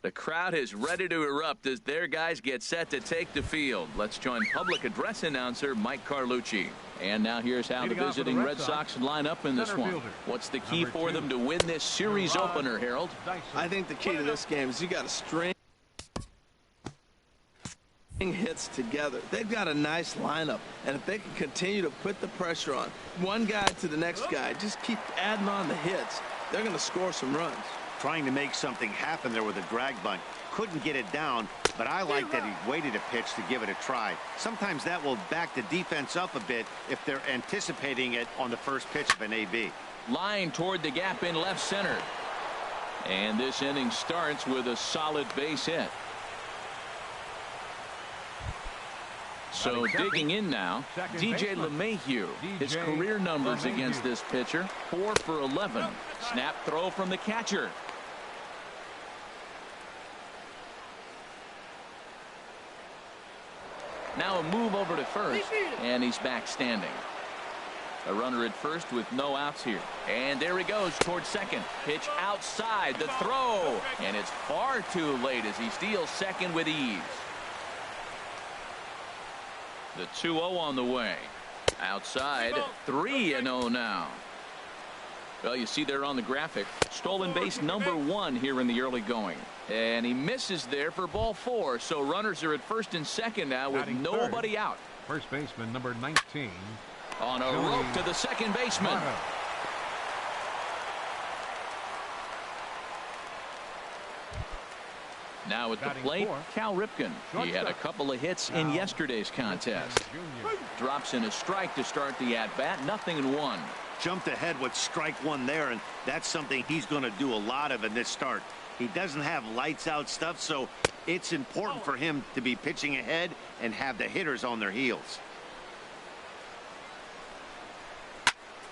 The crowd is ready to erupt as their guys get set to take the field. Let's join public address announcer Mike Carlucci. And now here's how the visiting Red Sox line up in this one. What's the key for them to win this series opener, Harold? I think the key to this game is you got to string hits together. They've got a nice lineup, and if they can continue to put the pressure on one guy to the next guy, just keep adding on the hits, they're going to score some runs. Trying to make something happen there with a drag bunt. Couldn't get it down, but I like that he waited a pitch to give it a try. Sometimes that will back the defense up a bit if they're anticipating it on the first pitch of an AB. Line toward the gap in left center. And this inning starts with a solid base hit. So digging in now, DJ LeMahieu. His career numbers against this pitcher, 4 for 11. Snap throw from the catcher. Now a move over to first, and he's back standing. A runner at first with no outs here. And there he goes towards second. Pitch outside, the throw. And it's far too late as he steals second with ease. The 2-0 on the way. Outside, 3-0 now. Well, you see there on the graphic, stolen base number 1 here in the early going. And he misses there for ball 4. So runners are at first and second now with nobody out. First baseman number 19. On a rope to the second baseman. Now at the plate, Cal Ripken. He had a couple of hits in yesterday's contest. Drops in a strike to start the at-bat. 0-1. Jumped ahead with strike 1 there, and that's something he's going to do a lot of in this start. He doesn't have lights out stuff, so it's important for him to be pitching ahead and have the hitters on their heels.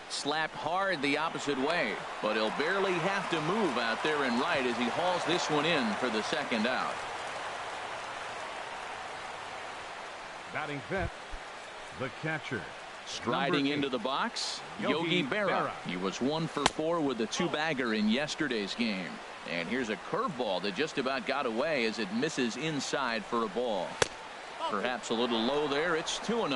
Slapped hard the opposite way, but he'll barely have to move out there and right as he hauls this one in for the second out. Batting fifth, the catcher. Striding into the box, Yogi Berra. He was 1 for 4 with a 2-bagger in yesterday's game. And here's a curveball that just about got away as it misses inside for a ball. Perhaps a little low there. It's 2-0.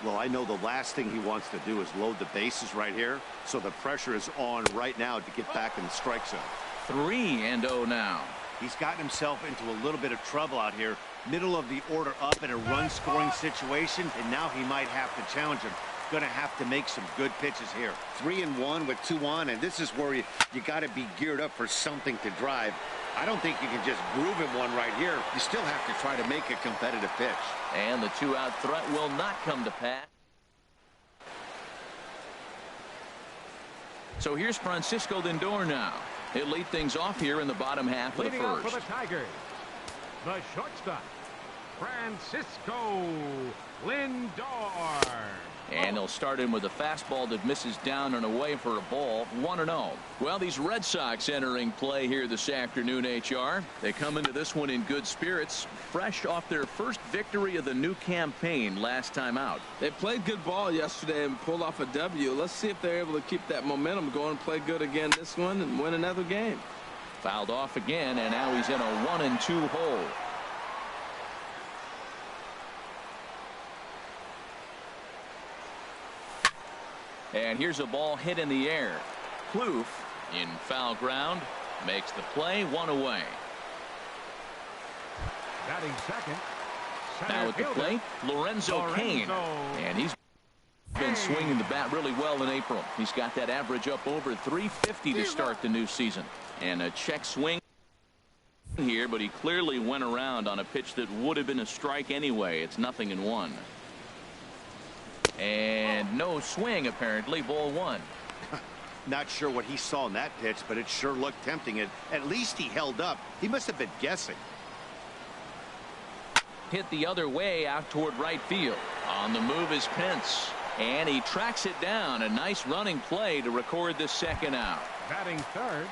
Well, I know the last thing he wants to do is load the bases right here, so the pressure is on right now to get back in the strike zone. 3-0 now. He's gotten himself into a little bit of trouble out here. Middle of the order up in a run-scoring situation, and now he might have to challenge him. Going to have to make some good pitches here. 3-1 with 2 on, and this is where you got to be geared up for something to drive. I don't think you can just groove him one right here. You still have to try to make a competitive pitch. And the 2-out threat will not come to pass. So here's Francisco Lindor now. He'll lead things off here in the bottom half of the first. For the Tigers, the shortstop, Francisco Lindor. And they'll start him with a fastball that misses down and away for a ball. 1-0. Well, these Red Sox entering play here this afternoon, HR. They come into this one in good spirits, fresh off their first victory of the new campaign last time out. They played good ball yesterday and pulled off a W. Let's see if they're able to keep that momentum going and play good again this one and win another game. Fouled off again, and now he's in a 1-2 hole. And here's a ball hit in the air. Plouffe in foul ground makes the play, 1 away. Batting second. Now at the plate, Lorenzo Cain. And he's been swinging the bat really well in April. He's got that average up over 350 to start the new season. And a check swing here, but he clearly went around on a pitch that would have been a strike anyway. It's 0-1. And no swing, apparently. Ball 1. Not sure what he saw in that pitch, but it sure looked tempting. At least he held up. He must have been guessing. Hit the other way out toward right field. On the move is Pence. And he tracks it down. A nice running play to record the second out. Batting third.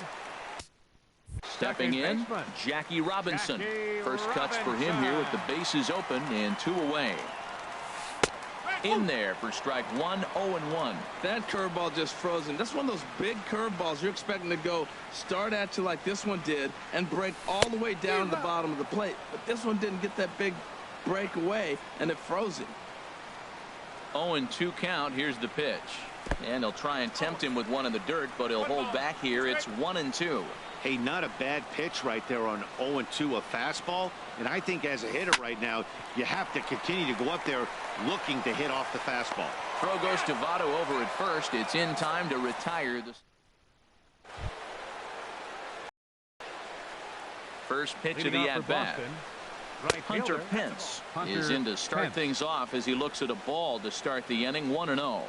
Stepping in, Jackie Robinson. First cuts for him here with the bases open and 2 away. In there for strike one, 0-1. That curveball just frozen. That's one of those big curveballs you're expecting to go start at you like this one did and break all the way down to the bottom of the plate. But this one didn't get that big break away, and it froze him. 0-2 count. Here's the pitch. And he'll try and tempt him with one in the dirt, but he'll hold back here. It's 1-2. Hey, not a bad pitch right there on 0-2, a fastball. And I think as a hitter right now, you have to continue to go up there looking to hit off the fastball. Throw goes to Votto over at first. It's in time to retire the first pitch of the at-bat. Hunter Pence is in to start things off as he looks at a ball to start the inning. 1-0.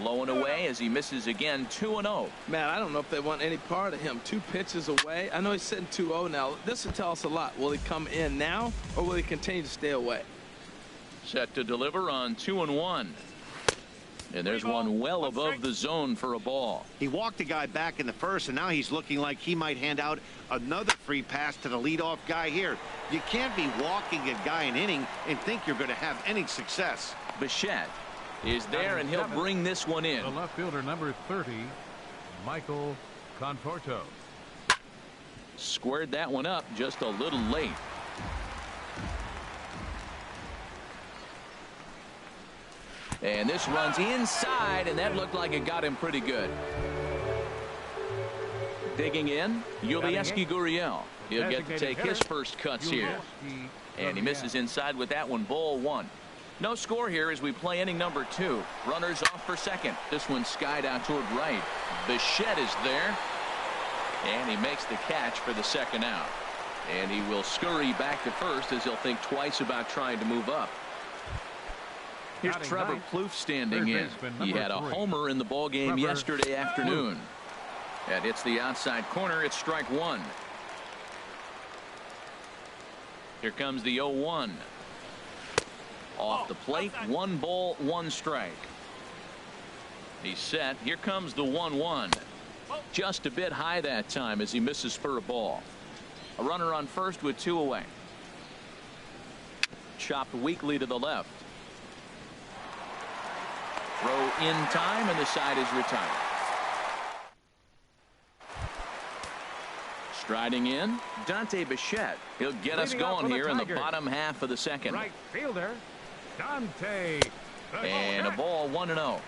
Low and away as he misses again. 2-0. Man, I don't know if they want any part of him. 2 pitches away. I know he's sitting 2-0 now. This will tell us a lot. Will he come in now, or will he continue to stay away? Set to deliver on 2-1. And there's one well above the zone for a ball. He walked the guy back in the first, and now he's looking like he might hand out another free pass to the leadoff guy here. You can't be walking a guy an inning and think you're going to have any success. Bichette is there, and he'll bring this one in. The left fielder, number 30, Michael Conforto. Squared that one up just a little late. And this runs inside, and that looked like it got him pretty good. Digging in, Yulieski Gurriel. He'll get to take his first cuts here. And he misses inside with that one. Ball 1. No score here as we play inning number 2. Runners off for second. This one skied out toward right. Bichette is there. And he makes the catch for the second out. And he will scurry back to first as he'll think twice about trying to move up. Here's Trevor Plouffe standing in. He had a homer in the ballgame yesterday afternoon. And it's the outside corner. It's strike 1. Here comes the 0-1. Off the plate, 1 ball, 1 strike. He's set. Here comes the 1-1. Just a bit high that time as he misses for a ball. A runner on first with 2 away. Chopped weakly to the left. Throw in time, and the side is retired. Striding in, Dante Bichette. He'll get us going here in the bottom half of the second. Right fielder, Dante. And a ball, 1-0.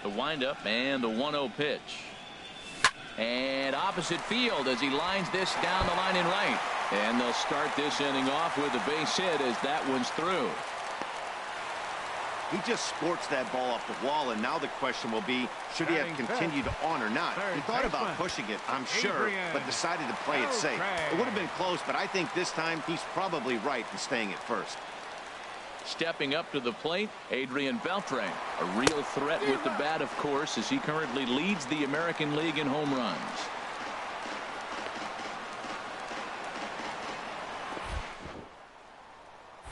The windup and the 1-0 pitch. And opposite field as he lines this down the line in right. And they'll start this inning off with a base hit as that one's through. He just sports that ball off the wall, and now the question will be, should he have continued on or not? He thought about pushing it, I'm sure, but decided to play it safe. It would have been close, but I think this time he's probably right in staying at first. Stepping up to the plate, Adrian Beltre. A real threat with the bat, of course, as he currently leads the American League in home runs.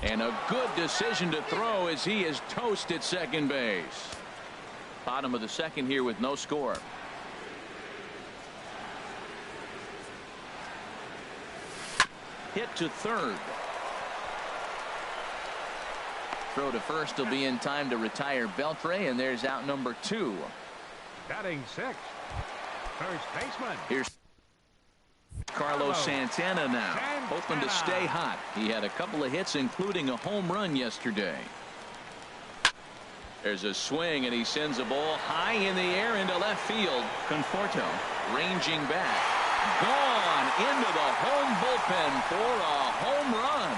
And a good decision to throw as he is toast at second base. Bottom of the second here with no score. Hit to third. Throw to first will be in time to retire Beltre, and there's out number 2. Batting 6th, first baseman. Here's Carlos Santana now, hoping to stay hot. He had a couple of hits, including a home run yesterday. There's a swing, and he sends a ball high in the air into left field. Conforto ranging back. Gone into the home bullpen for a home run.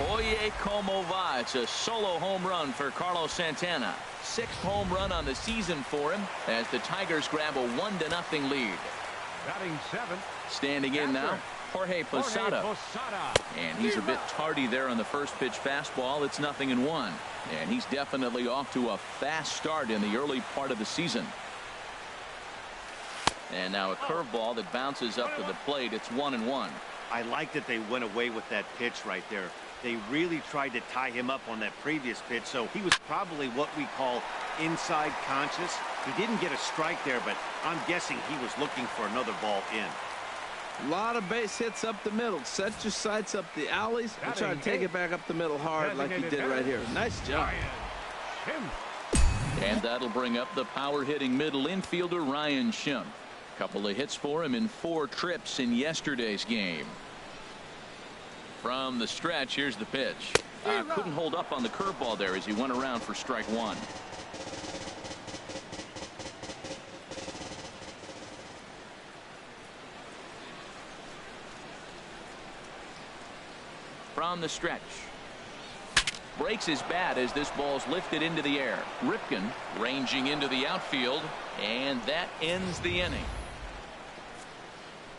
Oye como va. It's a solo home run for Carlos Santana. 6th home run on the season for him as the Tigers grab a 1-0 lead. Batting 7th. Standing in now, Jorge Posada. And he's a bit tardy there on the first pitch fastball. It's 0-1. And he's definitely off to a fast start in the early part of the season. And now a curveball that bounces up to the plate. It's 1-1. I like that they went away with that pitch right there. They really tried to tie him up on that previous pitch, so he was probably what we call inside conscious. He didn't get a strike there, but I'm guessing he was looking for another ball in. A lot of base hits up the middle. Set your sights up the alleys and try to take it back up the middle hard like he did right here. Nice job. And that'll bring up the power-hitting middle infielder Ryan Schimpf. Couple of hits for him in 4 trips in yesterday's game. From the stretch, here's the pitch. Couldn't hold up on the curveball there as he went around for strike 1. From the stretch. Breaks his bat as this ball's lifted into the air. Ripken ranging into the outfield, and that ends the inning.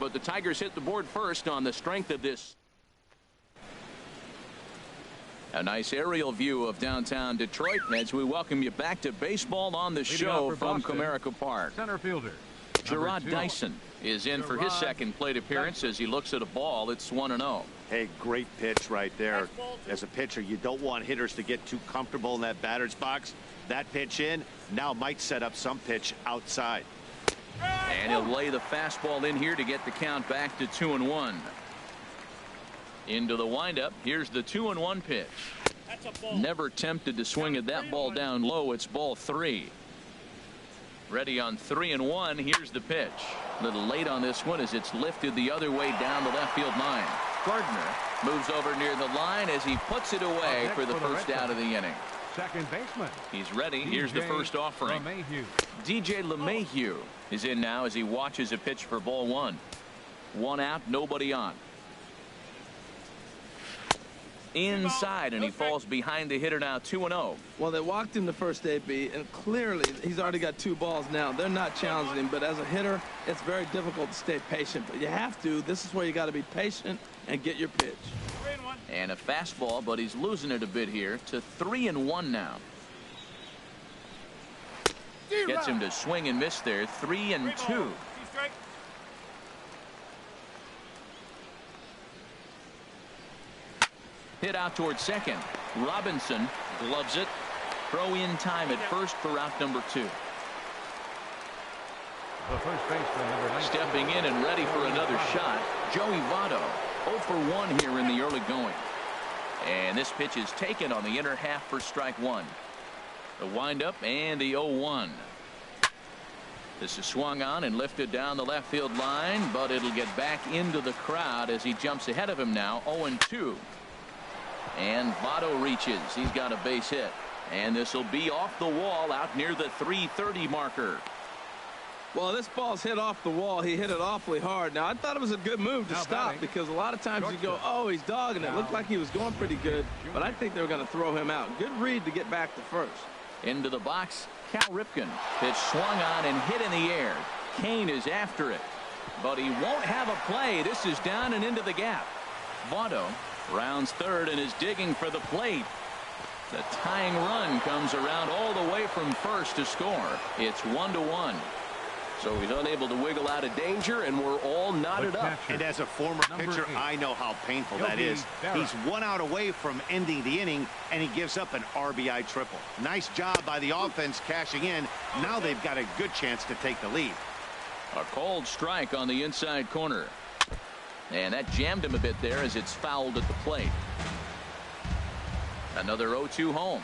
But the Tigers hit the board first on the strength of this. A nice aerial view of downtown Detroit as we welcome you back to baseball on the show from Comerica Park. Center fielder Gerard Dyson is in for his second plate appearance as he looks at a ball. It's 1-0. Hey, great pitch right there. As a pitcher, you don't want hitters to get too comfortable in that batter's box. That pitch in now might set up some pitch outside. And he'll lay the fastball in here to get the count back to 2-1. Into the windup. Here's the 2-1 pitch. Never tempted to swing at that ball down low. It's ball 3. Ready on 3-1. Here's the pitch. A little late on this one as it's lifted the other way down the left field line. Gardner moves over near the line as he puts it away for the first out of the inning. Second baseman. He's ready. Here's the first offering. DJ LeMahieu is in now as he watches a pitch for ball 1. 1 out, nobody on. Inside, and he falls behind the hitter now. 2-0. Well, they walked him the first AB, and clearly he's already got 2 balls now. They're not challenging him, but as a hitter, it's very difficult to stay patient. But you have to. This is where you got to be patient and get your pitch. And a fastball, but he's losing it a bit here to 3-1 now. Gets him to swing and miss there. 3-2. Hit out towards second. Robinson gloves it. Throw in time at first for out number 2. The first baseman, number 19. Stepping in and ready for another shot. Joey Votto 0 for 1 here in the early going. And this pitch is taken on the inner half for strike 1. The windup and the 0-1. This is swung on and lifted down the left field line, but it'll get back into the crowd as he jumps ahead of him now. 0-2. And Votto reaches. He's got a base hit. And this will be off the wall out near the 330 marker. Well, this ball's hit off the wall. He hit it awfully hard. Now, I thought it was a good move to stop because a lot of times you go, oh, he's dogging it. Looked like he was going pretty good, but I think they were going to throw him out. Good read to get back to first. Into the box, Cal Ripken. Pitch swung on and hit in the air. Kane is after it, but he won't have a play. This is down and into the gap. Votto rounds third and is digging for the plate. The tying run comes around all the way from first to score. It's 1-1. So he's unable to wiggle out of danger, and we're all knotted up. And as a former pitcher, I know how painful that is. He's 1 out away from ending the inning, and he gives up an RBI triple. Nice job by the offense cashing in. Now they've got a good chance to take the lead. A cold strike on the inside corner. And that jammed him a bit there as it's fouled at the plate. Another 0-2 home.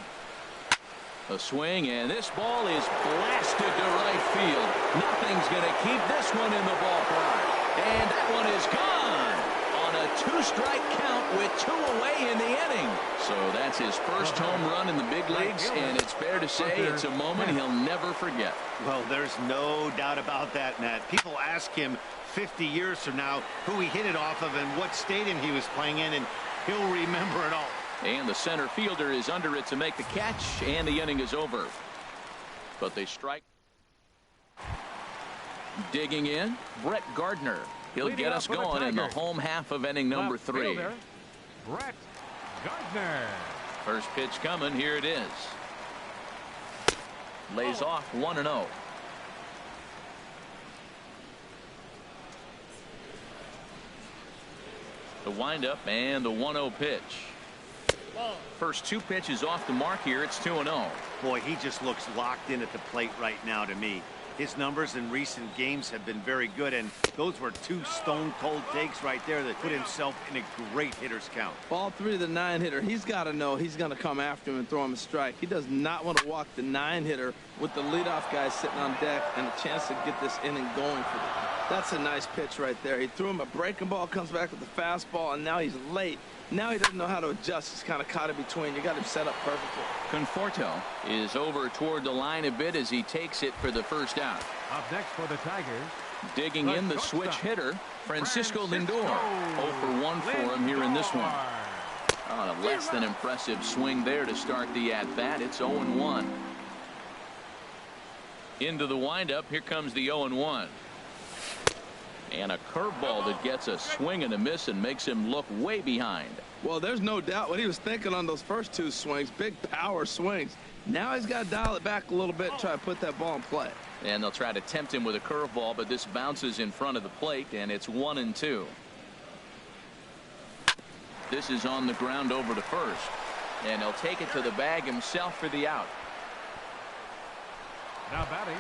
A swing, and this ball is blasted to right field. Nothing's going to keep this one in the ballpark. And that one is gone on a 2-strike count with 2 away in the inning. So that's his first home run in the big leagues, and it's fair to say it's a moment he'll never forget. Well, there's no doubt about that, Matt. People ask him 50 years from now who he hit it off of and what stadium he was playing in, and he'll remember it all. And the center fielder is under it to make the catch, and the inning is over. But they strike. Digging in, Brett Gardner. He'll get us going in the home half of inning number 3. Brett Gardner. First pitch coming. Here it is. Lays off 1-0. The windup and the 1-0 pitch. First 2 pitches off the mark here. It's 2-0. Boy, he just looks locked in at the plate right now to me. His numbers in recent games have been very good, and those were 2 stone-cold takes right there that put himself in a great hitter's count. Ball 3 to the 9-hitter. He's got to know he's going to come after him and throw him a strike. He does not want to walk the 9-hitter with the leadoff guy sitting on deck and a chance to get this inning going for them. That's a nice pitch right there. He threw him a breaking ball, comes back with the fastball, and now he's late. Now he doesn't know how to adjust. He's kind of caught in between. You got him set up perfectly. Conforto is over toward the line a bit as he takes it for the first out. Up next for the Tigers. Digging in the switch hitter, Francisco Lindor. 0 for 1 for him here in this one. On a less than impressive swing there to start the at-bat. It's 0-1. Into the windup. Here comes the 0-1. And a curveball that gets a swing and a miss and makes him look way behind. Well, there's no doubt what he was thinking on those first 2 swings. Big power swings. Now he's got to dial it back a little bit and try to put that ball in play. And they'll try to tempt him with a curveball, but this bounces in front of the plate, and it's 1-2. This is on the ground over to first. And he'll take it to the bag himself for the out. Now batting.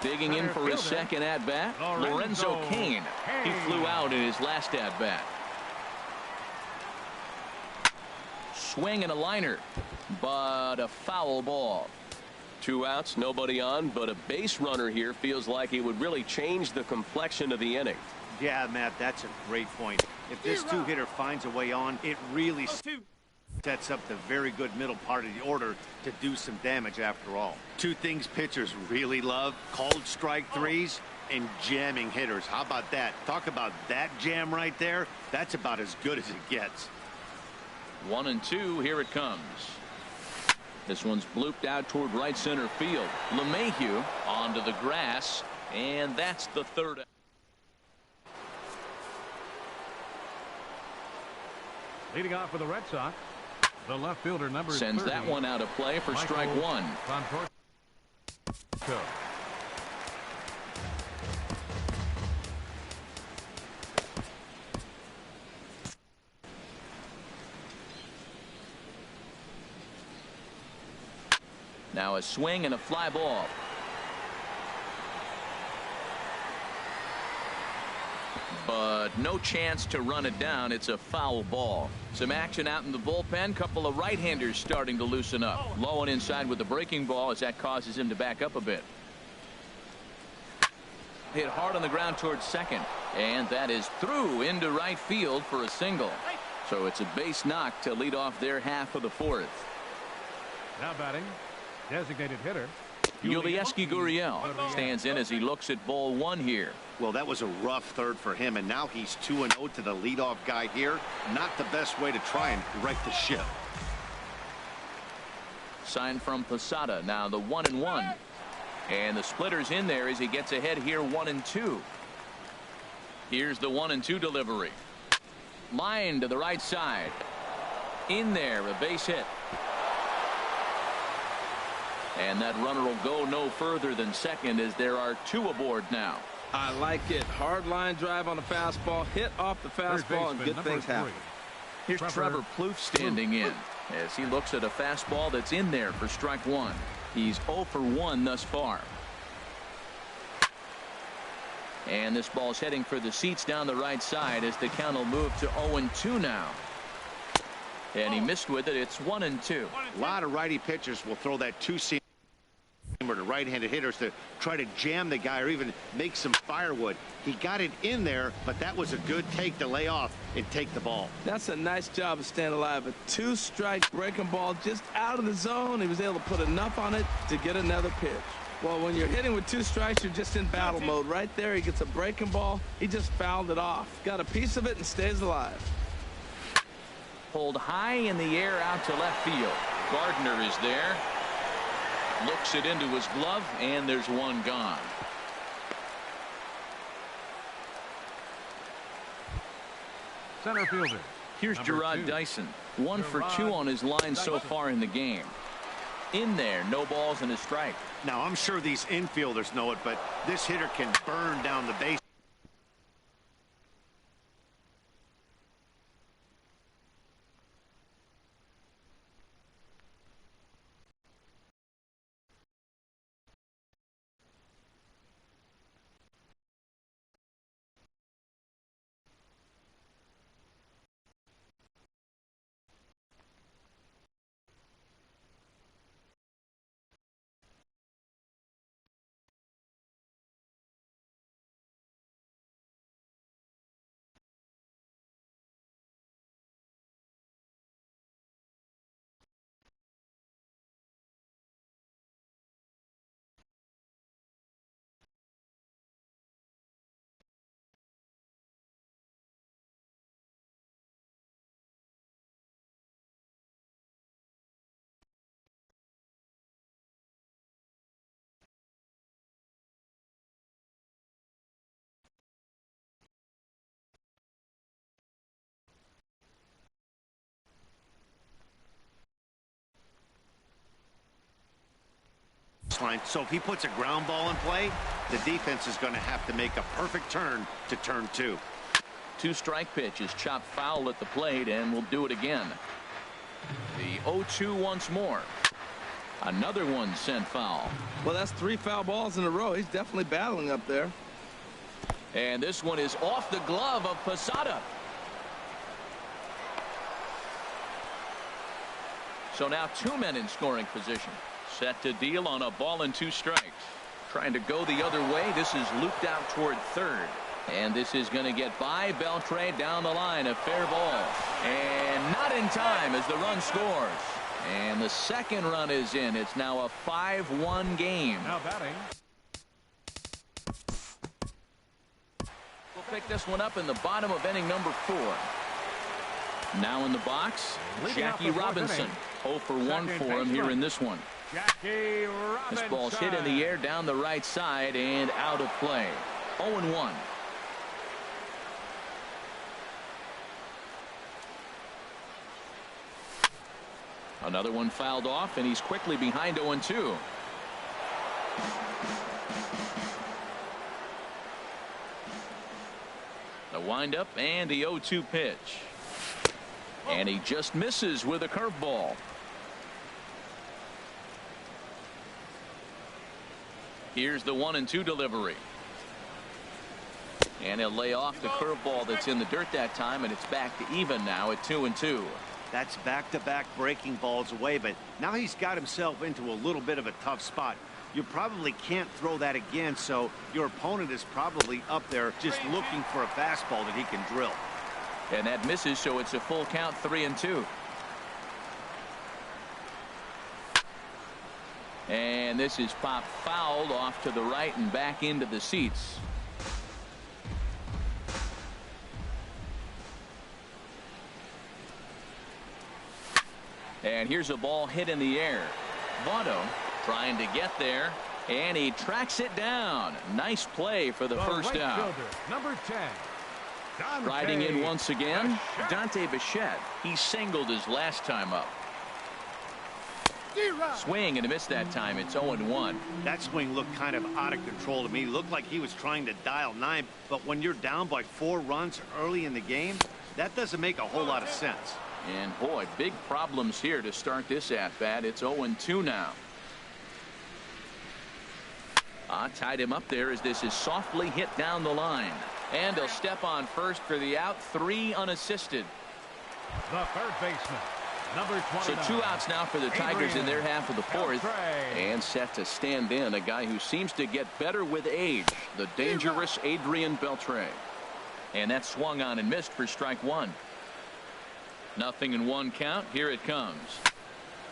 Digging in for his second at-bat, Lorenzo Cain. He flew out in his last at-bat. Swing and a liner, but a foul ball. 2 outs, nobody on, but a base runner here feels like it would really change the complexion of the inning. Yeah, Matt, that's a great point. If this 2-hitter finds a way on, it really sets up the very good middle part of the order to do some damage after all. 2 things pitchers really love: called strike threes and jamming hitters. How about that? Talk about that jam right there. That's about as good as it gets. 1-2. Here it comes. This one's blooped out toward right center field. LeMahieu onto the grass, and that's the 3rd. Leading off for the Red Sox, the left fielder number sends 30, that one out of play for strike 1. Conforto. Now a swing and a fly ball. But no chance to run it down. It's a foul ball. Some action out in the bullpen. Couple of right-handers starting to loosen up. Low and inside with the breaking ball as that causes him to back up a bit. Hit hard on the ground towards second. And that is through into right field for a single. So it's a base knock to lead off their half of the 4th. Now batting, designated hitter Yulieski Gurriel stands in as he looks at ball 1 here. Well, that was a rough 3rd for him, and now he's 2-0 to the leadoff guy here. Not the best way to try and right the ship. Sign from Posada. Now the 1-1. And the splitter's in there as he gets ahead here 1-2. Here's the 1-2 delivery. Line to the right side. In there, a base hit. And that runner will go no further than second as there are 2 aboard now. I like it. Hard line drive on the fastball. Hit off the fastball and good things happen. Here's Trevor Plouffe standing in as he looks at a fastball that's in there for strike 1. He's 0 for 1 thus far. And this ball's heading for the seats down the right side as the count will move to 0-2 now. And he missed with it. It's 1-2. A lot of righty pitchers will throw that 2-seamer to right-handed hitters to try to jam the guy or even make some firewood. He got it in there, but that was a good take to lay off and take the ball. That's a nice job of staying alive. A 2-strike breaking ball just out of the zone. He was able to put enough on it to get another pitch. Well, when you're hitting with 2 strikes, you're just in battle mode. Right there, he gets a breaking ball. He just fouled it off. Got a piece of it and stays alive. Pulled high in the air out to left field. Gardner is there. Looks it into his glove, and there's one gone. Center fielder. Here's Gerard Dyson. 1 for 2 on his line so far in the game. In there, no balls and a strike. Now, I'm sure these infielders know it, but this hitter can burn down the base. baseline. So if he puts a ground ball in play, the defense is going to have to make a perfect turn to turn 2. 2-strike pitch is chopped foul at the plate, and we'll do it again. The 0-2 once more. Another one sent foul. Well, that's 3 foul balls in a row. He's definitely battling up there. And this one is off the glove of Posada. So now 2 men in scoring position. Set to deal on a ball and 2 strikes. Trying to go the other way. This is looped out toward third. And this is going to get by Beltre down the line. A fair ball. And not in time as the run scores. And the second run is in. It's now a 5-1 game. Now batting. We'll pick this one up in the bottom of inning number 4. Now in the box, Jackie Robinson. 0 for 1 for him here in this one. Jackie Robinson. This ball's hit in the air down the right side and out of play. 0-1. Another one fouled off, and he's quickly behind 0-2. The windup and the 0-2 pitch. And he just misses with a curveball. Here's the 1-2 delivery. And he'll lay off the curveball that's in the dirt that time, and it's back to even now at 2-2. That's back-to-back breaking balls away, but now he's got himself into a little bit of a tough spot. You probably can't throw that again, so your opponent is probably up there just looking for a fastball that he can drill. And that misses, so it's a full count, 3-2. And this is popped fouled off to the right and back into the seats. And here's a ball hit in the air. Votto trying to get there, and he tracks it down. Nice play for the first right out. fielder, number 10. Dante Riding in once again, Bichette. Dante Bichette. He singled his last time up. Swing and a miss that time. It's 0-1. That swing looked kind of out of control to me. Looked like he was trying to dial 9, but when you're down by 4 runs early in the game, that doesn't make a whole lot of sense. And boy, big problems here to start this at-bat. It's 0-2 now. Tied him up there as this is softly hit down the line. And he'll step on first for the out. 3 unassisted. The third baseman, number 29. So 2 outs now for the Tigers in their half of the 4th. Beltre. And set to stand in a guy who seems to get better with age. The dangerous Adrian Beltre. And that swung on and missed for strike 1. 0-1 count. Here it comes.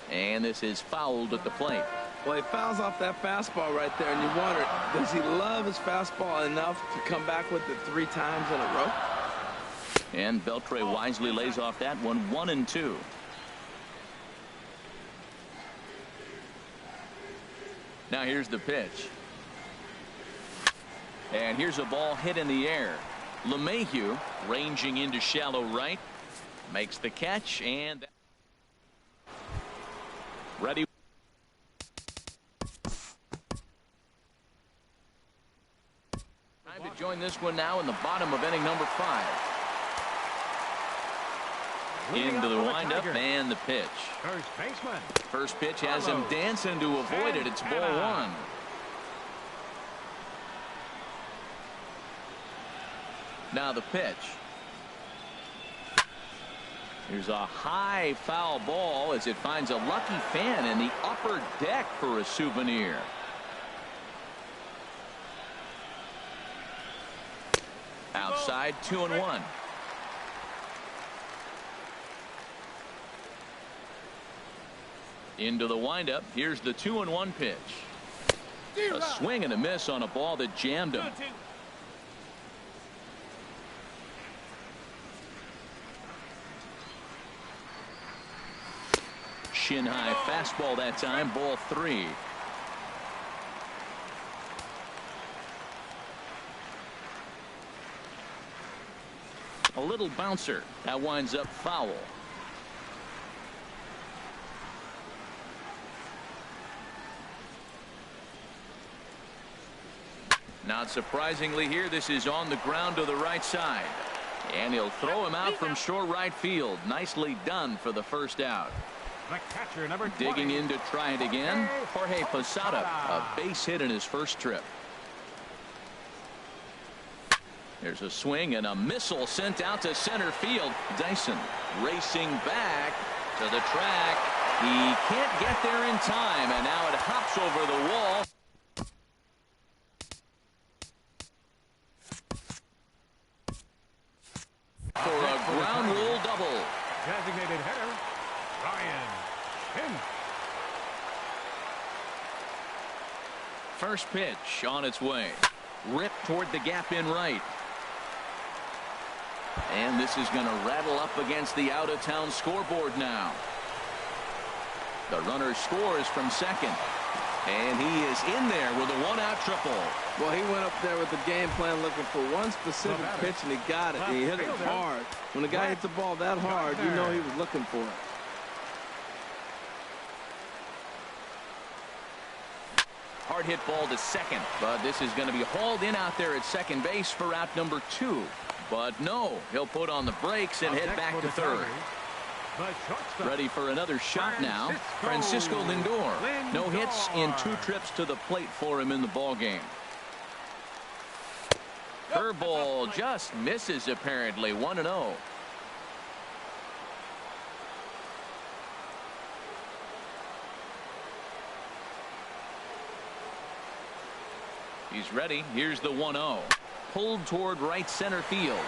And this is fouled at the plate. Well, he fouls off that fastball right there, and you wonder, does he love his fastball enough to come back with it 3 times in a row? And Beltre wisely lays off that one. 1-2. Now here's the pitch. And here's a ball hit in the air. LeMahieu ranging into shallow right. Makes the catch and ready. Time to join this one now in the bottom of inning number 5. Into the windup and the pitch. First baseman. First pitch has him dancing to avoid it. It's ball 1. Now the pitch. Here's a high foul ball as it finds a lucky fan in the upper deck for a souvenir. Outside, 2-1. Into the windup. Here's the 2-1 pitch. A swing and a miss on a ball that jammed him. Shin high fastball that time. Ball 3. A little bouncer that winds up foul. Not surprisingly here, this is on the ground to the right side. And he'll throw him out from short right field. Nicely done for the first out. The catcher, number 20. Digging in to try it again, Jorge Posada, a base hit in his first trip. There's a swing and a missile sent out to center field. Dyson racing back to the track. He can't get there in time, and now it hops over the wall. For a ground rule double. Designated hitter, Ryan Hinn. First pitch on its way. Ripped toward the gap in right. And this is going to rattle up against the out-of-town scoreboard now. The runner scores from second. And he is in there with a one-out triple. Well, he went up there with the game plan looking for one specific pitch, and he got it. And he hit it hard. When a guy hits the ball that hard, you know he was looking for it. Hard hit ball to second, but this is going to be hauled in out there at second base for out number 2. But no, he'll put on the brakes and head back to third. Ready for another shot now. Francisco Lindor. No hits in 2 trips to the plate for him in the ball game. Curveball just misses apparently. 1-0. He's ready. Here's the 1-0. Pulled toward right center field.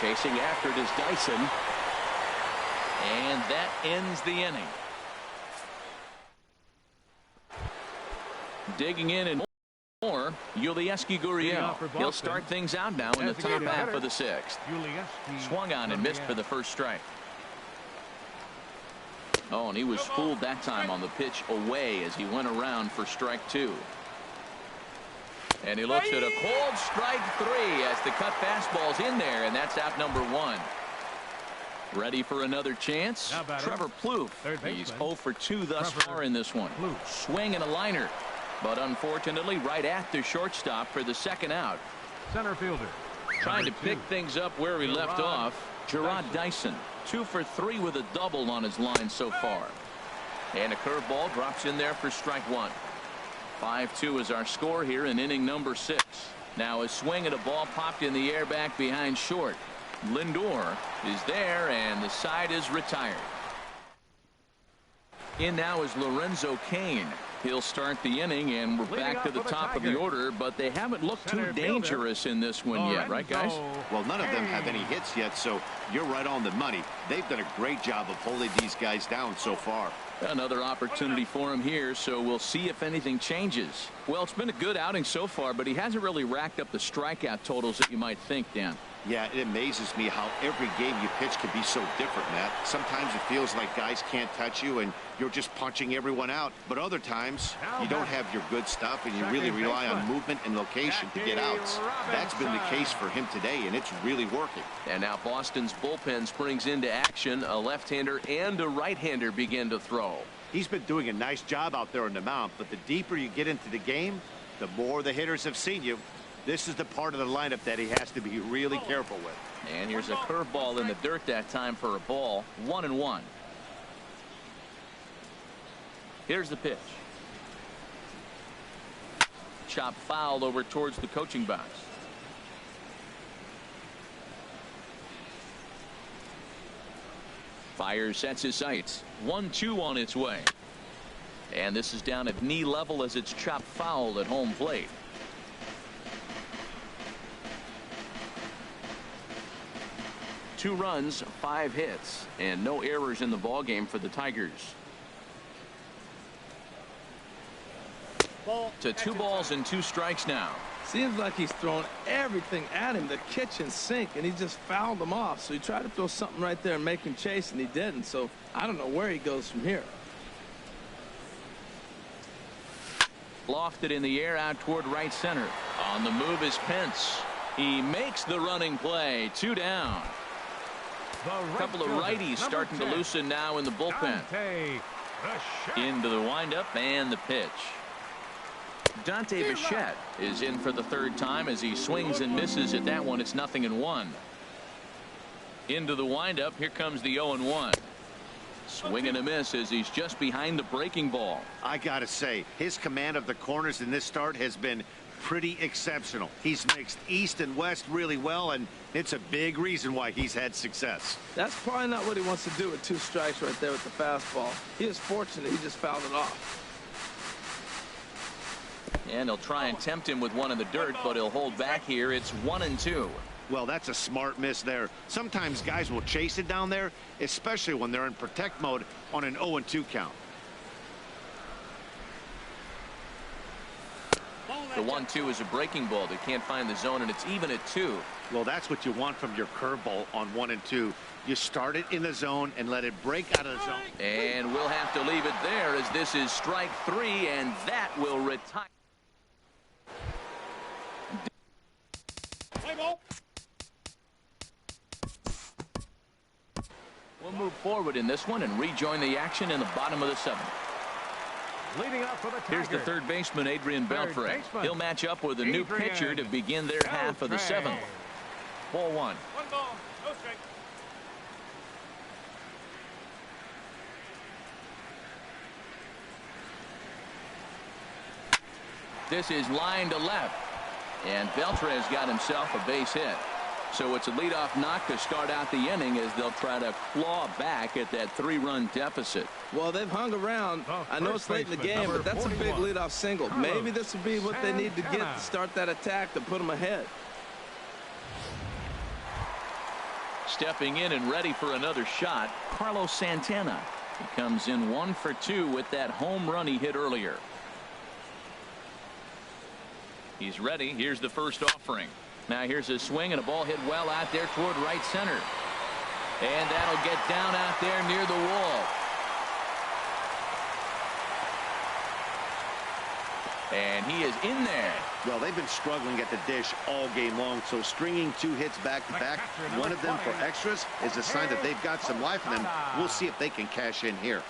Chasing after it is Dyson. And that ends the inning. Digging in and more, Yulieski Gurriel. He'll start things out now in the top half of the 6th. Swung on and missed for the first strike. Oh, and he was fooled that time on the pitch away as he went around for strike 2. And he looks at a cold strike 3 as the cut fastball's in there, and that's out number 1. Ready for another chance? Trevor Plouffe. He's 0 for 2 thus far in this one. Swing and a liner. But unfortunately, right at the shortstop for the second out. Center fielder. Trying to pick things up where he left off. Gerard Dyson. 2 for 3 with a double on his line so far. And a curveball drops in there for strike 1. 5-2 is our score here in inning number 6. Now a swing at a ball popped in the air back behind short. Lindor is there, and the side is retired. In now is Lorenzo Cain. He'll start the inning, and we're back to the top of the order, but they haven't looked too dangerous in this one yet, right, guys? Well, none of them have any hits yet, so you're right on the money. They've done a great job of holding these guys down so far. Another opportunity for him here, so we'll see if anything changes. Well, it's been a good outing so far, but he hasn't really racked up the strikeout totals that you might think, Dan. Yeah, it amazes me how every game you pitch can be so different, Matt. Sometimes it feels like guys can't touch you and you're just punching everyone out. But other times you don't have your good stuff and you really rely on movement and location to get outs. That's been the case for him today, and it's really working. And now Boston's bullpen springs into action. A left-hander and a right-hander begin to throw. He's been doing a nice job out there on the mound, but the deeper you get into the game, the more the hitters have seen you. This is the part of the lineup that he has to be really careful with. And here's a curveball in the dirt that time for a ball. 1-1. Here's the pitch. Chop foul over towards the coaching box. Fires, sets his sights. 1-2 on its way. And this is down at knee level as it's chopped foul at home plate. Two runs, 5 hits, and no errors in the ballgame for the Tigers. To 2 balls and 2 strikes now. Seems like he's thrown everything at him, the kitchen sink, and he just fouled them off. So he tried to throw something right there and make him chase, and he didn't. So I don't know where he goes from here. Lofted in the air out toward right center. On the move is Pence. He makes the running play. 2 down. A couple of righties starting to loosen now in the bullpen. Into the windup and the pitch. Dante Bichette is in for the third time as he swings and misses at that one. It's 0-1. Into the windup. Here comes the 0-1. Swing and a miss as he's just behind the breaking ball. I gotta say, his command of the corners in this start has been pretty exceptional. He's mixed east and west really well, and it's a big reason why he's had success. That's probably not what he wants to do with 2 strikes right there with the fastball. He is fortunate he just fouled it off. And he'll try and tempt him with one in the dirt, but he'll hold back here. It's 1-2. Well, that's a smart miss there. Sometimes guys will chase it down there, especially when they're in protect mode on an 0-2 count. The 1-2 is a breaking ball. They can't find the zone, and it's even at 2. Well, that's what you want from your curveball on 1 and 2. You start it in the zone and let it break out of the zone. And we'll have to leave it there as this is strike 3, and that will retire. We'll move forward in this one and rejoin the action in the bottom of the 7th. Leading up for the Tigers. Here's the third baseman, Adrian Beltre. He'll match up with a new pitcher to begin their half of the 7th. Ball 1. 1 ball, no strike. This is line to left. And Beltre has got himself a base hit. So it's a leadoff knock to start out the inning as they'll try to claw back at that 3-run deficit. Well, they've hung around. I know it's late in the game, but that's a big leadoff single. Maybe this will be what they need to get to start that attack to put them ahead. Stepping in and ready for another shot, Carlos Santana. He comes in 1 for 2 with that home run he hit earlier. He's ready. Here's the first offering. Now here's a swing and a ball hit well out there toward right center. And that'll get down out there near the wall. And he is in there. Well, they've been struggling at the dish all game long, so stringing 2 hits back-to-back, one of them for extras, is a sign that they've got some life in them. We'll see if they can cash in here.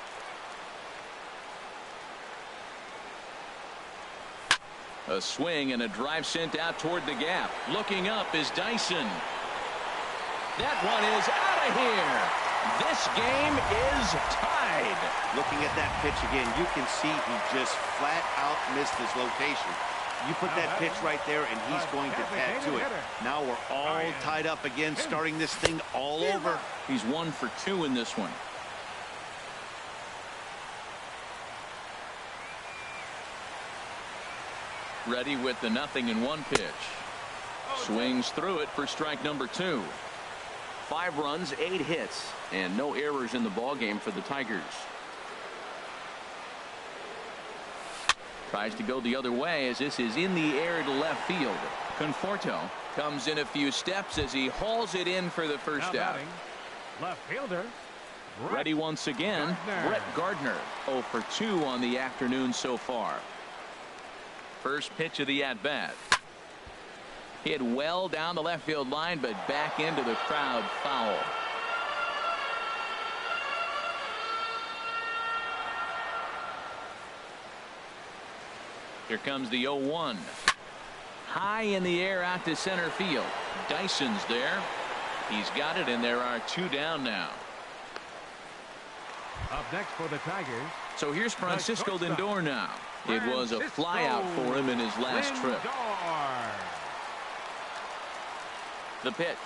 A swing and a drive sent out toward the gap. Looking up is Dyson. That one is out of here. This game is tied. Looking at that pitch again, you can see he just flat out missed his location. You put that pitch right there, and he's going to tattoo it. Now we're all tied up again, starting this thing all over. He's 1 for 2 in this one. Ready with the 0-1 pitch. Swings through it for strike number 2. 5 runs, 8 hits, and no errors in the ballgame for the Tigers. Tries to go the other way as this is in the air to left field. Conforto comes in a few steps as he hauls it in for the first out. Left fielder. Ready once again, Brett Gardner. 0 for 2 on the afternoon so far. First pitch of the at-bat. Hit well down the left field line, but back into the crowd foul. Here comes the 0-1. High in the air out to center field. Dyson's there. He's got it, and there are 2 down now. Up next for the Tigers. So here's Francisco Lindor now. It was a flyout for him in his last trip. The pitch.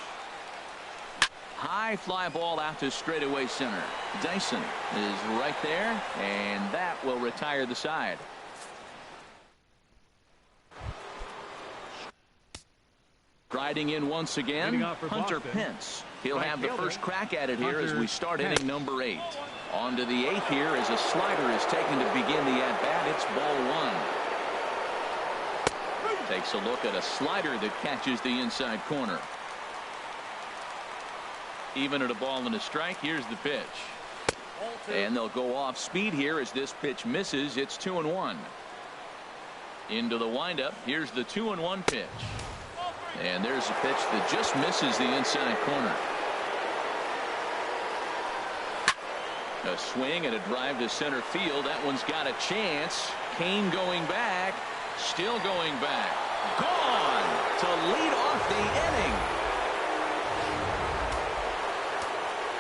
High fly ball out to straightaway center. Dyson is right there, and that will retire the side. Riding in once again, Hunter Pence. He'll have the first crack at it here as we start inning number 8. On to the 8th here as a slider is taken to begin the at-bat. It's ball 1. Takes a look at a slider that catches the inside corner. Even at a ball and a strike, here's the pitch. And they'll go off speed here as this pitch misses. It's 2-1. Into the windup. Here's the 2-1 pitch. And there's a pitch that just misses the inside corner. A swing and a drive to center field. That one's got a chance. Kane going back. Still going back. Gone to lead off the inning.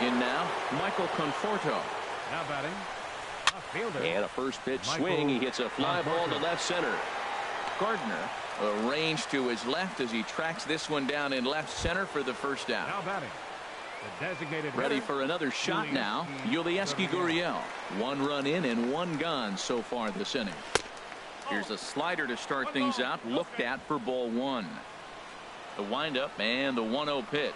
In now, Michael Conforto. Now batting, a fielder. And a first pitch swing. He hits a fly ball to left center. Gardner arranged to his left as he tracks this one down in left center for the first out. Now batting, the designated Ready hitter, for another shot now. Yulieski Gurriel. 1 run in and 1 gone so far this inning. Here's a slider to start things out. Looked at for ball 1. The windup and the 1-0 pitch.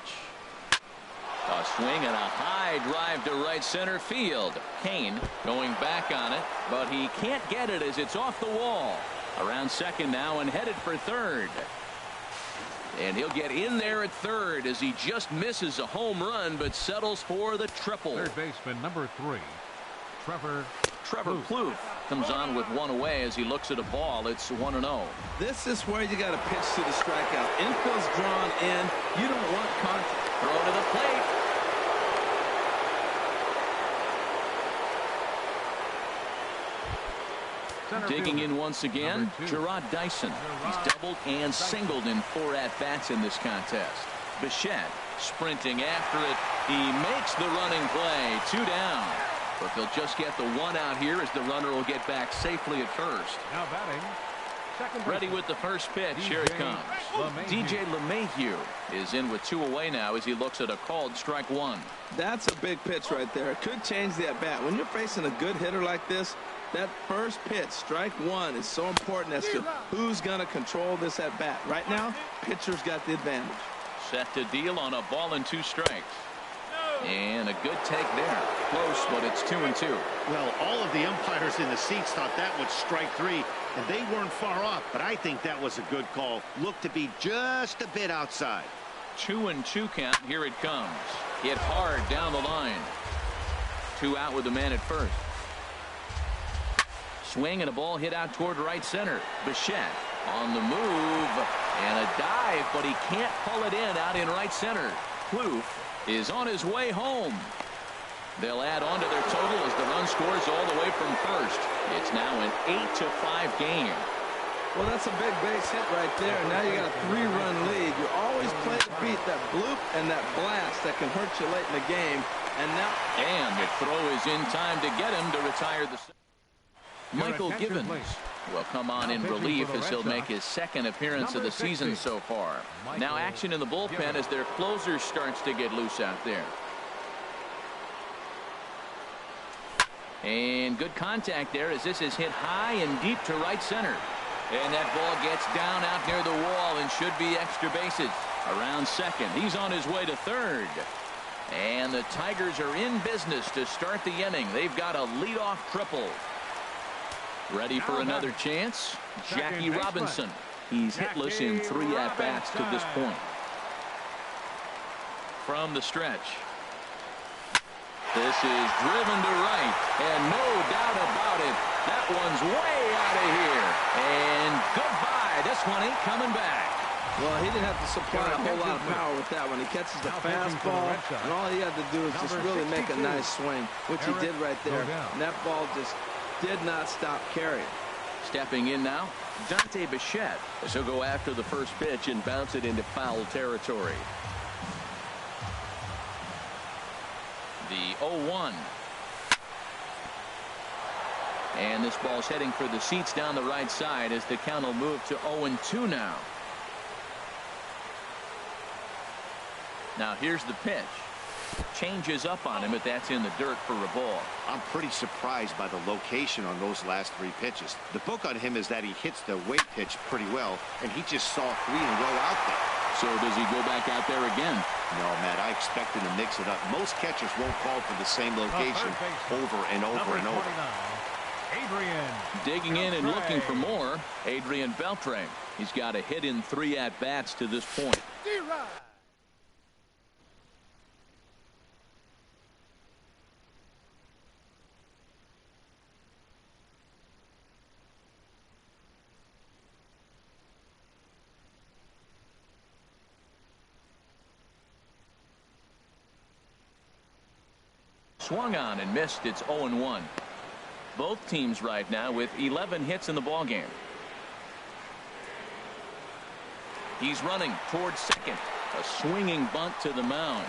A swing and a high drive to right center field. Kane going back on it, but he can't get it as it's off the wall. Around second now and headed for third. And he'll get in there at third as he just misses a home run but settles for the triple. third baseman number 3, Trevor Plouffe comes on with 1 away as he looks at a ball. It's 1-0. This is where you got to pitch to the strikeout. Infield's drawn in. You don't want contact. Throw to the plate. Digging in once again, Gerard Dyson. He's doubled and singled in 4 at-bats in this contest. Bichette sprinting after it. He makes the running play. 2 down. But they'll just get the 1 out here as the runner will get back safely at first. Now batting, second Ready with the first pitch. Here it comes. DJ LeMahieu is in with 2 away now as he looks at a called strike 1. That's a big pitch right there. It could change the at-bat. When you're facing a good hitter like this, that first pitch, strike 1, is so important as to who's going to control this at-bat. Right now, pitcher's got the advantage. Set to deal on a ball and 2 strikes. And a good take there. Close, but it's 2-2. Well, all of the umpires in the seats thought that was strike 3, and they weren't far off, but I think that was a good call. Looked to be just a bit outside. 2-2 count. Here it comes. Hit hard down the line. 2 out with the man at first. Swing and a ball hit out toward right center. Bichette on the move and a dive, but he can't pull it in out in right center. Plouffe is on his way home. They'll add on to their total as the run scores all the way from first. It's now an 8-5 game. Well, that's a big base hit right there. Now you got a 3-run lead. You always play to beat that bloop and that blast that can hurt you late in the game. And the throw is in time to get him to retire the. Michael Givens will come on in relief as he'll make his 2nd appearance of the season so far. Now action in the bullpen as their closer starts to get loose out there. And good contact there as this is hit high and deep to right center. And that ball gets down out near the wall and should be extra bases. Around second. He's on his way to third. And the Tigers are in business to start the inning. They've got a leadoff triple. Ready for another chance? Jackie Robinson. He's hitless in 3 at-bats to this point. From the stretch. This is driven to right, and no doubt about it, that one's way out of here. And goodbye. This one ain't coming back. Well, he didn't have to supply a whole lot of power with that one. He catches the fastball, and all he had to do is just really make a nice swing, which he did right there. And that ball just did not stop carrying. Stepping in now, Dante Bichette. So go after the first pitch and bounce it into foul territory. The 0-1. And this ball's heading for the seats down the right side as the count will move to 0-2 now. Now here's the pitch. Changes up on him, but that's in the dirt for a ball. I'm pretty surprised by the location on those last 3 pitches. The book on him is that he hits the weight pitch pretty well, and he just saw 3 in a row out there. So does he go back out there again? No, Matt, I expect him to mix it up. Most catchers won't call for the same location over and over and over. Adrian. Digging in and looking for more, Adrian Beltre. He's got a hit in 3 at-bats to this point. Swung on and missed. It's 0-1. Both teams right now with 11 hits in the ballgame. He's running towards second. A swinging bunt to the mound.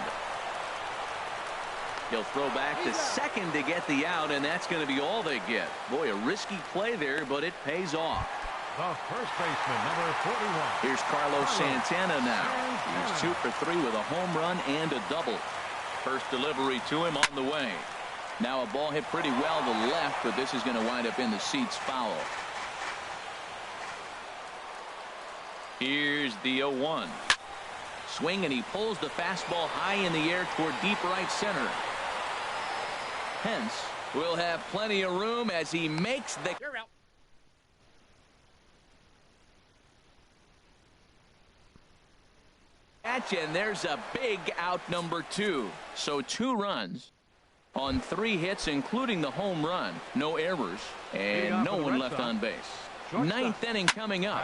He'll throw back to second to get the out, and that's going to be all they get. Boy, a risky play there, but it pays off. The first baseman, number 41. Here's Carlos Santana now. He's 2 for 3 with a home run and a double. First delivery to him on the way. Now a ball hit pretty well to the left, but this is going to wind up in the seats foul. Here's the 0-1. Swing, and he pulls the fastball high in the air toward deep right center. Pence will have plenty of room as he makes the catch, and there's a big out, number 2. So 2 runs on 3 hits, including the home run. No errors, and no one left on base. Ninth inning coming up.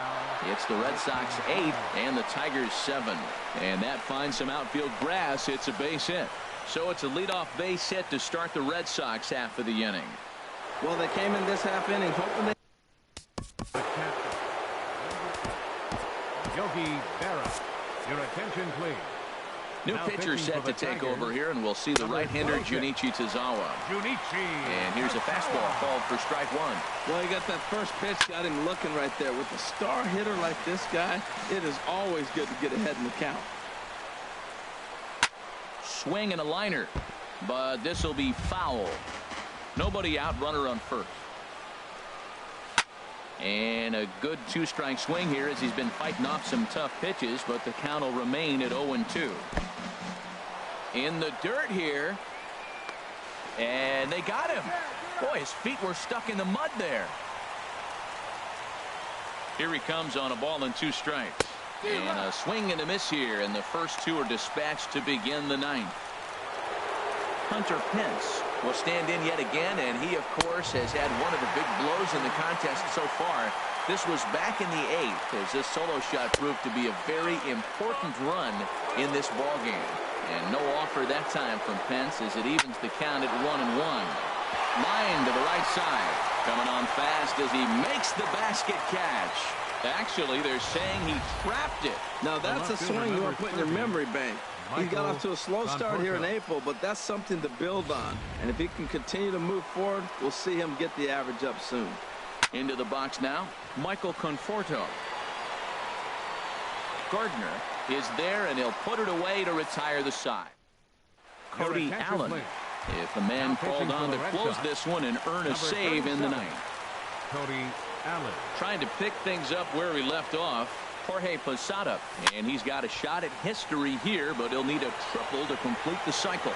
It's the Red Sox 8th and the Tigers 7. And that finds some outfield grass. It's a base hit. So it's a leadoff base hit to start the Red Sox half of the inning. Well, they came in this half inning hoping they... The catcher, Yogi Berra. Your attention, please. New Now pitcher pitching set for to the take Tigers, over here, and we'll see the right-hander Junichi Tozawa. And here's a fastball called for strike 1. Well, he got that first pitch, got him looking right there. With a star hitter like this guy, it is always good to get ahead in the count. Swing and a liner, but this will be foul. Nobody out, runner on first. And a good 2-strike swing here as he's been fighting off some tough pitches, but the count will remain at 0-2. In the dirt here, and they got him. Boy, his feet were stuck in the mud there. Here he comes on a ball and 2 strikes. And a swing and a miss here, and the first 2 are dispatched to begin the 9th. Hunter Pence will stand in yet again, and he, of course, has had one of the big blows in the contest so far. This was back in the 8th, as this solo shot proved to be a very important run in this ball game. And no offer that time from Pence as it evens the count at 1-1. Line to the right side. Coming on fast as he makes the basket catch. Actually, they're saying he trapped it. Now, that's a swing you want to put in your memory bank. He got off to a slow start here in April, but that's something to build on. And if he can continue to move forward, we'll see him get the average up soon. Into the box now, Michael Conforto. Gardner is there, and he'll put it away to retire the side. Cody Allen, if the man called on to close this one and earn a save in the 9th. Cody Allen. Trying to pick things up where he left off, Jorge Posada, and he's got a shot at history here, but he'll need a triple to complete the cycle.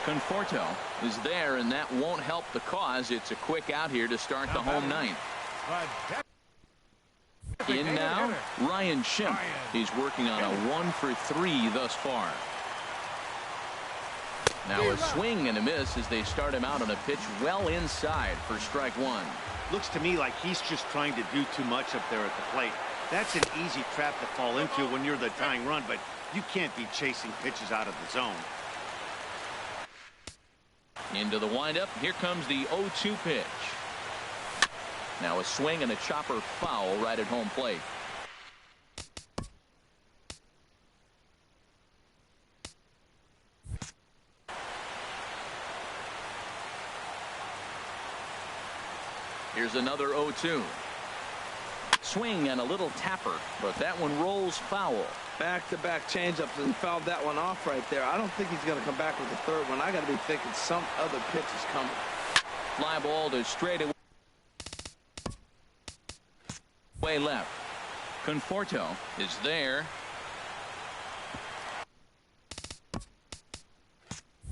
Conforto is there, and that won't help the cause. It's a quick out here to start the home 9th. In now, Ryan Schimpf. He's working on a 1 for 3 thus far. Now a swing and a miss as they start him out on a pitch well inside for strike 1. Looks to me like he's just trying to do too much up there at the plate. That's an easy trap to fall into when you're the tying run, but you can't be chasing pitches out of the zone. Into the windup. Here comes the 0-2 pitch. Now a swing and a chopper foul right at home plate. Here's another 0-2. Swing and a little tapper, but that one rolls foul. Back-to-back changeups, and fouled that one off right there. I don't think he's going to come back with the third one. I got to be thinking some other pitch is coming. Fly ball to straightaway left. Conforto is there.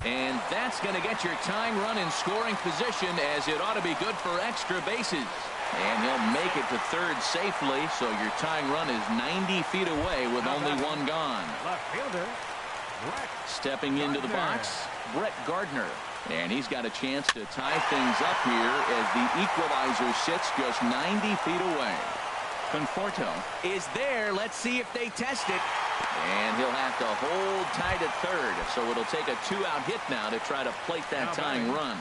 And that's going to get your tying run in scoring position, as it ought to be good for extra bases. And he'll make it to third safely, so your tying run is 90 feet away with only 1 gone. Stepping into the box, Brett Gardner. And he's got a chance to tie things up here as the equalizer sits just 90 feet away. Conforto is there. Let's see if they test it. And he'll have to hold tight at third, so it'll take a 2-out hit now to try to plate that tying run.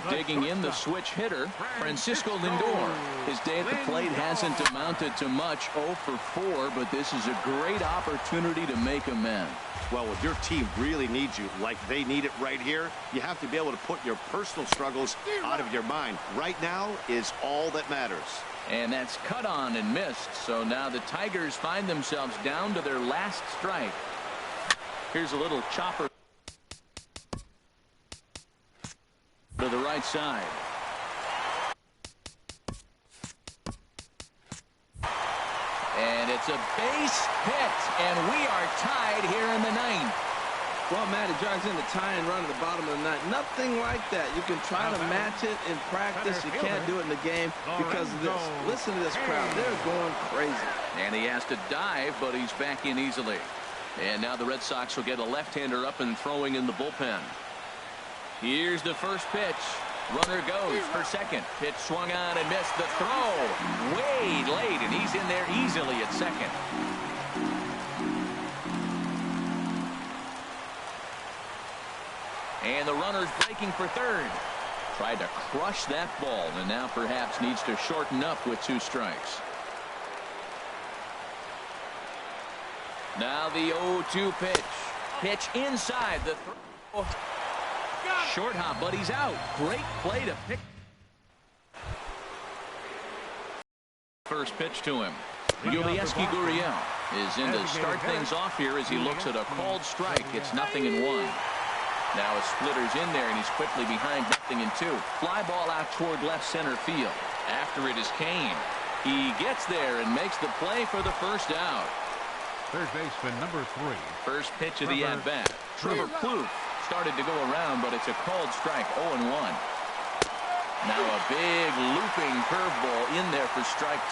Digging in the switch hitter, Francisco Lindor. His day at the plate hasn't amounted to much, 0 for 4, but this is a great opportunity to make amends. Well, if your team really needs you like they need it right here, you have to be able to put your personal struggles out of your mind. Right now is all that matters. And that's cut on and missed, so now the Tigers find themselves down to their last strike. Here's a little chopper to the right side. And it's a base hit, and we are tied here in the ninth. Well, Matt, he drives in the tying run at the bottom of the ninth. Nothing like that. You can try to match it in practice. You can't do it in the game because of this. Listen to this crowd. They're going crazy. And he has to dive, but he's back in easily. And now the Red Sox will get a left-hander up and throwing in the bullpen. Here's the first pitch. Runner goes for second. Pitch swung on and missed. The throw way late, and he's in there easily at second. And the runner's breaking for third. Tried to crush that ball, and now perhaps needs to shorten up with 2 strikes. Now the 0-2 pitch. Pitch inside the throw. Short hop, but he's out. Great play to pick. First pitch to him. Yulieski Gurriel is in to start things off here as he looks at a called strike. It's 0-1. Now a splitter's in there, and he's quickly behind 0-2. Fly ball out toward left center field. After it is Kane. He gets there and makes the play for the first out. Third baseman number 3. First pitch of the at-bat. Trevor Plouffe started to go around, but it's a called strike. 0-1. Now a big looping curveball in there for strike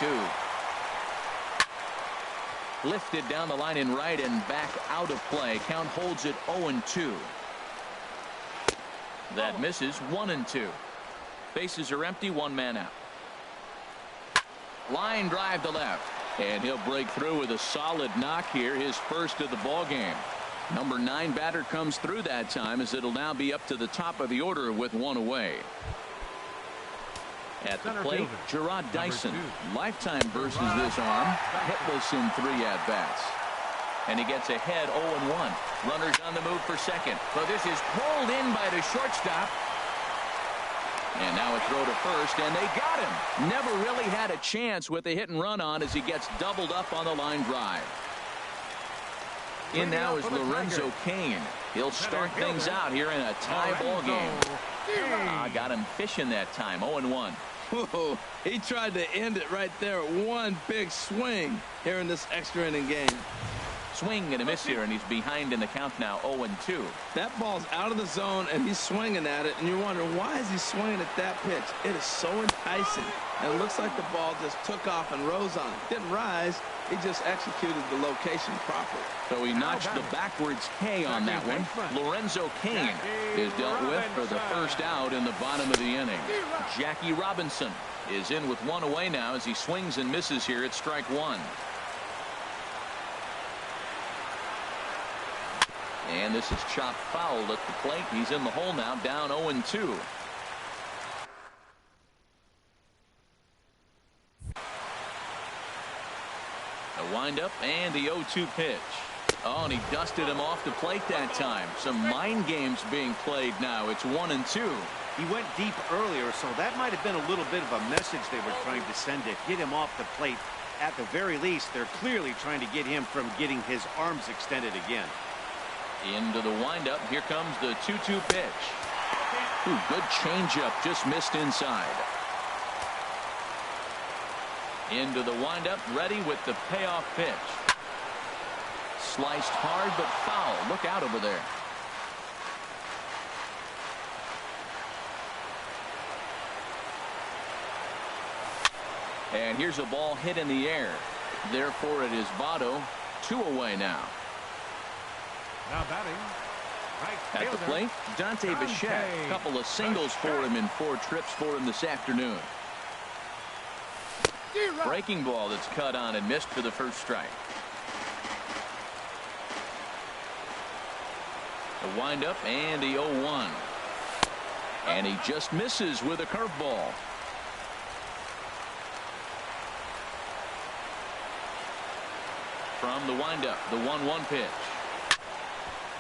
2. Lifted down the line in right and back out of play. Count holds it 0-2. That misses. 1-2. Bases are empty. 1 man out. Line drive to left, and he'll break through with a solid knock here, his first of the ball game. Number 9 batter comes through that time, as it'll now be up to the top of the order with 1 away. At the plate, Gerard Dyson. Lifetime versus this arm. Hitless in 3 at-bats. And he gets ahead 0-1. Runners on the move for second. But this is pulled in by the shortstop. And now a throw to first, and they got him. Never really had a chance with a hit and run on as he gets doubled up on the line drive. In now is Lorenzo Cain. He'll start things out here in a tie ball game. Got him fishing that time. 0-1. Whoa, he tried to end it right there. One big swing here in this extra inning game. Swing and a miss here, and he's behind in the count now. 0-2. That ball's out of the zone, and he's swinging at it, and you're wondering, why is he swinging at that pitch? It is so enticing, and it looks like the ball just took off and rose on it. Didn't rise, he just executed the location properly. So he notched the backwards K on that one. Lorenzo Cain is dealt with for the first out in the bottom of the inning. Jackie Robinson is in with 1 away now as he swings and misses here at strike 1. And this is chopped foul at the plate. He's in the hole now, down 0-2. A windup and the 0-2 pitch. Oh, and he dusted him off the plate that time. Some mind games being played now. It's 1-2. He went deep earlier, so that might have been a little bit of a message they were trying to send to get him off the plate. At the very least, they're clearly trying to get him from getting his arms extended again. Into the windup. Here comes the 2-2 pitch. Ooh, good changeup, just missed inside. Into the windup, ready with the payoff pitch. Sliced hard but foul. Look out over there. And here's a ball hit in the air. Therefore it is Votto. 2 away now. Now batting, right at the plate, Dante Bichette. A couple of singles for him in 4 trips for him this afternoon. Breaking ball that's cut on and missed for the first strike. The windup and the 0-1. And he just misses with a curveball. From the windup, the 1-1 pitch.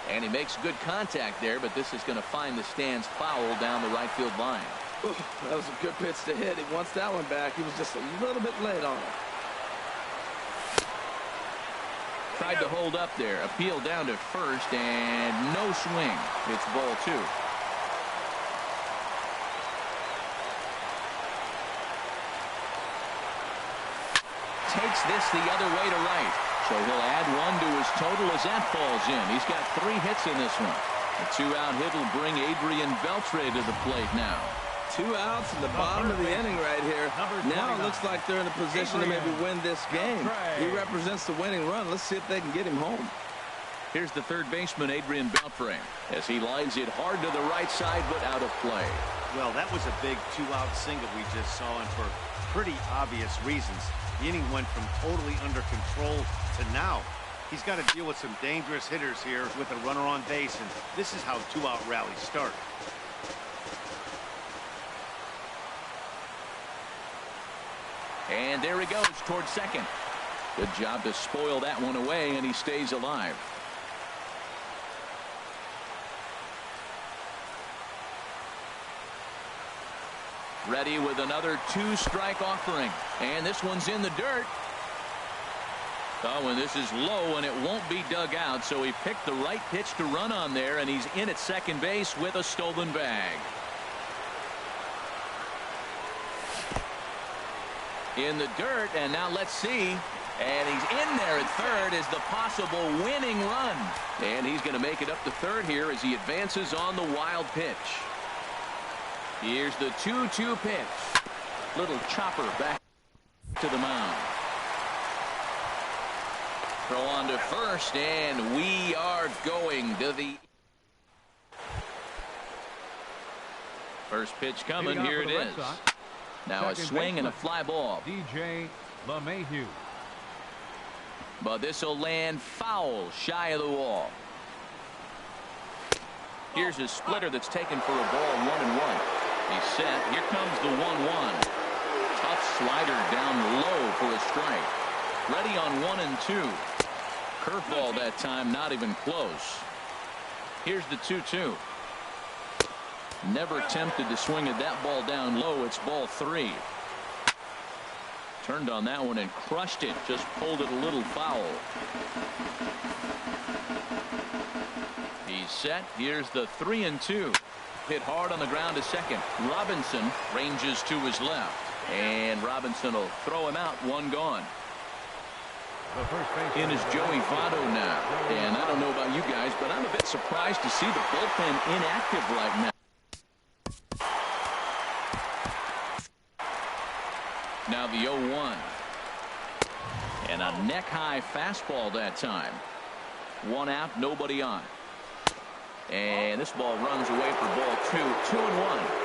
And he makes good contact there, but this is going to find the stands foul down the right field line. Ooh, that was a good pitch to hit. He wants that one back. He was just a little bit late on it. Tried to hold up there. Appeal down to first, and no swing. It's ball 2. Takes this the other way to right. So he'll add 1 to his total as that falls in. He's got 3 hits in this one. A 2-out hit will bring Adrian Beltre to the plate now. 2 outs in the bottom of the inning right here. Now it looks like they're in a position to maybe win this game. He represents the winning run. Let's see if they can get him home. Here's the third baseman, Adrian Beltre, as he lines it hard to the right side, but out of play. Well, that was a big 2-out single we just saw, and for pretty obvious reasons. The inning went from totally under control to now. He's got to deal with some dangerous hitters here with a runner on base, and this is how 2-out rallies start. And there he goes towards second. Good job to spoil that one away, and he stays alive. Ready with another 2-strike offering. And this one's in the dirt. Oh, and this is low, and it won't be dug out, so he picked the right pitch to run on there, and he's in at second base with a stolen bag. In the dirt, and now let's see. And he's in there at third as the possible winning run. And he's going to make it up to third here as he advances on the wild pitch. Here's the 2-2 pitch. Little chopper back to the mound. Throw on to first, and we are going to the first pitch coming. Here it is. Now a swing and a fly ball. DJ LeMahieu. But this will land foul shy of the wall. Here's his splitter that's taken for a ball, 1-1. He's set. Here comes the 1-1. Tough slider down low for a strike. Ready on 1-2. Curveball that time, not even close. Here's the 2-2. Never attempted to swing at that ball down low. It's ball 3. Turned on that one and crushed it. Just pulled it a little foul. He's set. Here's the 3-2. Hit hard on the ground to second. Robinson ranges to his left. And Robinson will throw him out. 1 gone. In is Joey Votto now. And I don't know about you guys, but I'm a bit surprised to see the bullpen inactive right now. Now the 0-1. And a neck-high fastball that time. 1 out, nobody on. And this ball runs away for ball 2. 2-1.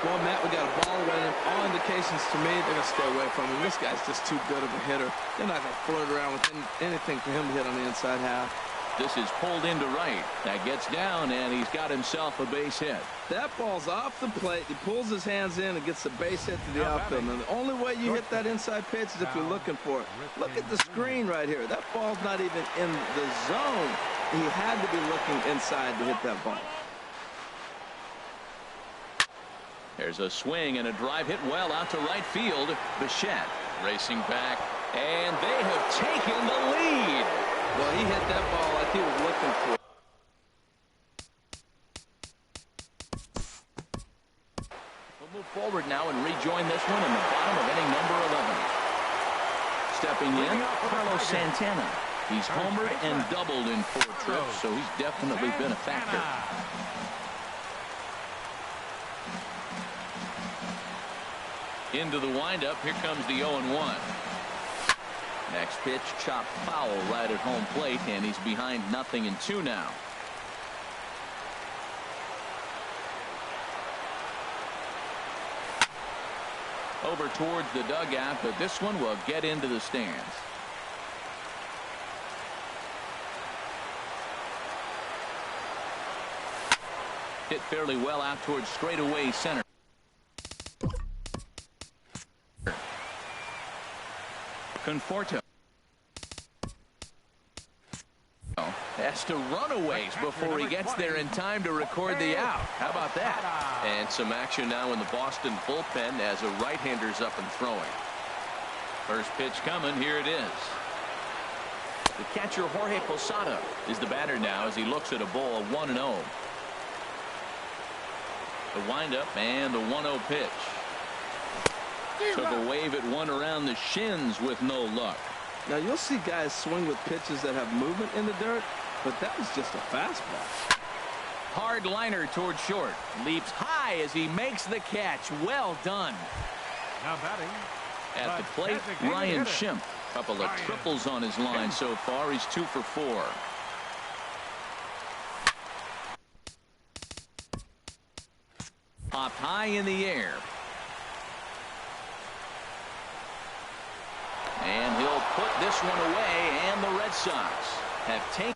Well, Matt, we got a ball running. All indications to me, they're going to stay away from him. This guy's just too good of a hitter. They're not going to flirt around with anything for him to hit on the inside half. This is pulled into right. That gets down, and he's got himself a base hit. That ball's off the plate. He pulls his hands in and gets a base hit to the outfield. And the only way you hit that inside pitch is if you're looking for it. Look at the screen right here. That ball's not even in the zone. He had to be looking inside to hit that ball. There's a swing and a drive hit well out to right field. Bichette racing back, and they have taken the lead. Well, he hit that ball like he was looking for. We'll move forward now and rejoin this one in the bottom of inning number 11. Stepping in, Carlos Santana. He's homered and doubled in 4 trips, so he's definitely been a factor. Into the windup. Here comes the 0-1. Next pitch, chopped foul right at home plate, and he's behind 0-2 now. Over towards the dugout, but this one will get into the stands. Hit fairly well out towards straightaway center. Conforto has to run a ways before he gets there in time to record the out. How about that? And some action now in the Boston bullpen as a right-hander's up and throwing. First pitch coming. Here it is. The catcher, Jorge Posada, is the batter now as he looks at a ball 1-0. The windup and the 1-0 pitch. Took a wave at one around the shins with no luck. Now you'll see guys swing with pitches that have movement in the dirt, but that was just a fastball. Hard liner toward short. Leaps high as he makes the catch. Well done. Now batting. At the plate, Ryan Schimpf. Couple of triples on his line so far. He's 2 for 4. Popped high in the air. And he'll put this one away, and the Red Sox have taken